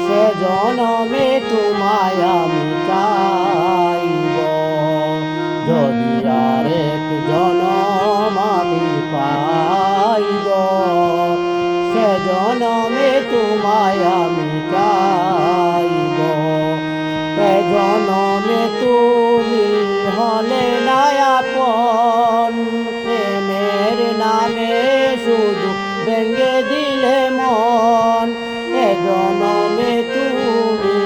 সে জনমে তোমায় আমি চাইব, যদি আরেক জনম আমি পাইব। সে জনমে তোমায় আমি চাইব, এ জনমে তুমি হলে না আপন। প্রেমের নামে শুধু ভেঙে দিলে মন, এ জনমে তুমি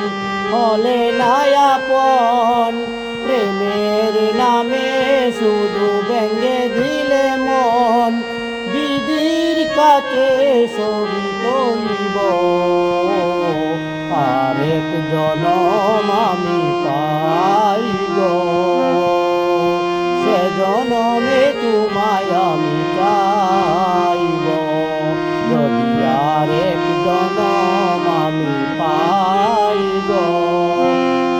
হলে না আপন। প্রেমের নামে শুধু ভেঙে দিলে মন, বিধির কাছে সবই কইব, আরেক জনম আমি পাইব। সে জনমে তোমায় আমি চাইব, যদি আরেক জনম আমি পাইব।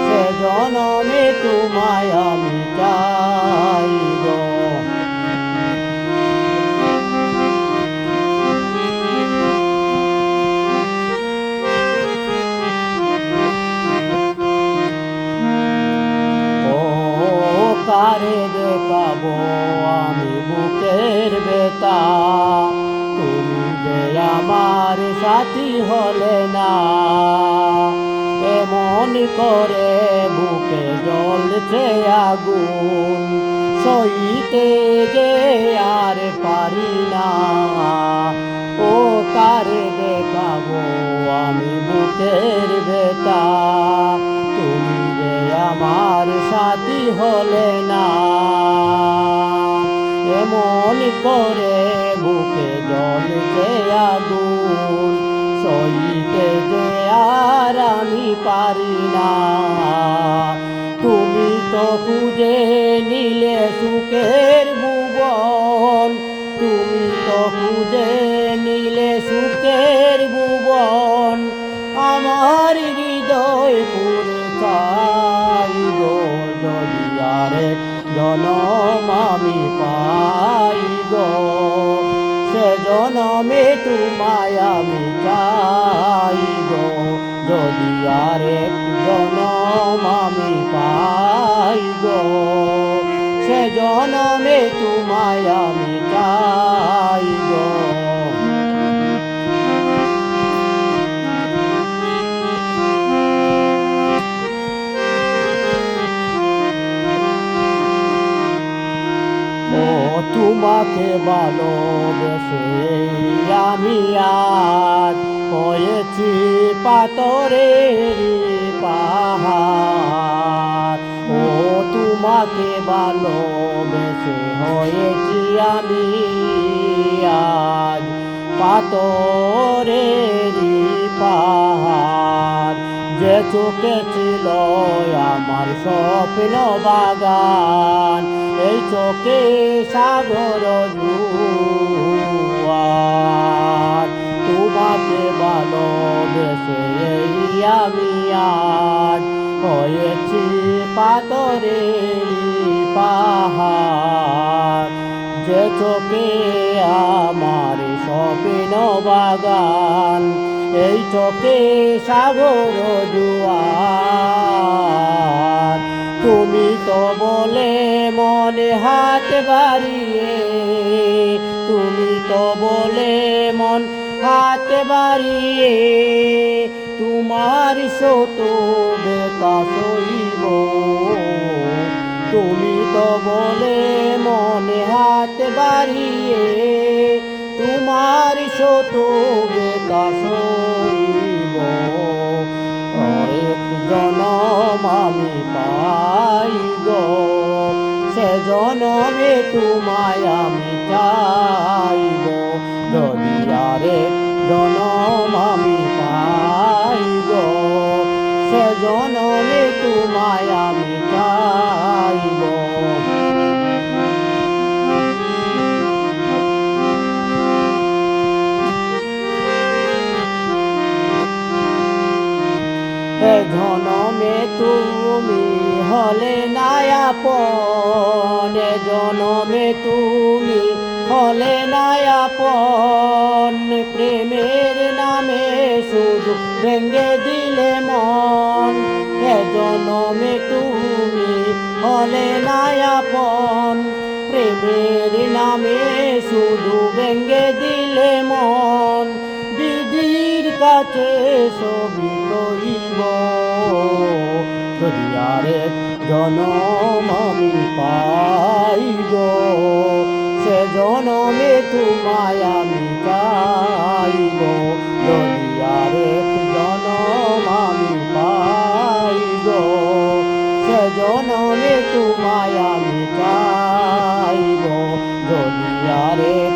সে জনমে তোমায় আমি চাইব। কারে দেখাবো আমি বুকের ব্যথা, তুমি যে আমার সাথী হলে না। এমন করে বুকে জ্বলছে আগুন, সইতে যে আর পারি না। ও কারে দেখাবো আমি বুকের ব্যথা, তুমি যে আমার সাথী হলে না। এমন করে বুকে জ্বলছে আগুন, সইতে যে আর আমি পারি না। তুমি তো খুঁজে নিলে সুখের ভুবন, তুমি তো খুঁজে নিলে সুখের ভুবন। আমার হৃদয় পুরে চাইব, যদি আরেক জনম আমি পাইব। সে জনমে তোমায় আমি চাইব, যদি আরেক জনম আমি পাইব। সে জনমে তোমায় আমি চাইব। তোমাকে ভালোবেসে আমি আজ হয়েছি পাথরের পাহাড়। ও তোমাকে ভালোবেসে হয়েছি আমি আজ পাথরের পাহাড়। যে চোখে ছিল আমার স্বপ্ন বাগান, এই চোখে সাগর জুয়ার। তোমাকে ভালোবেসে আমি আজ হয়েছি পাথরের পাহাড়। যে চোখে আমার স্বপ্ন বাগান, এই চোখে সাগর জুয়ার। তুমি তো বলে মনে হাত বাড়িয়ে, তুমি তো বলে মন হাত বাড়িয়ে, তোমার শত ব্যথা সইব। তুমি তো বলে মনে হাত বাড়িয়ে, তোমার শত ব্যথা সইব। আরেক জনম আমি পাইব, সে জনমে তোমায় আমি চাইব, যদি আরেক জনম আমি পাইব। সে জনমে তোমায় আমি চাইব। জনমে তুমি হলে না আপন, জনমে তুমি হলে না আপন প্রেমের নামে শুধু ভেঙ্গে দিলে মন এ জনমে তুমি হলে না আপন প্রেমের নামে শুধু ভেঙ্গে দিলে মন বিধির কাছে সবই কইব যদি আরেক জনম আমি পাইব সে জনমে তোমায় আমি চাইব যদি আরেক জনম আমি পাইব সে জনমে তোমায় আমি চাইব যদি আরেক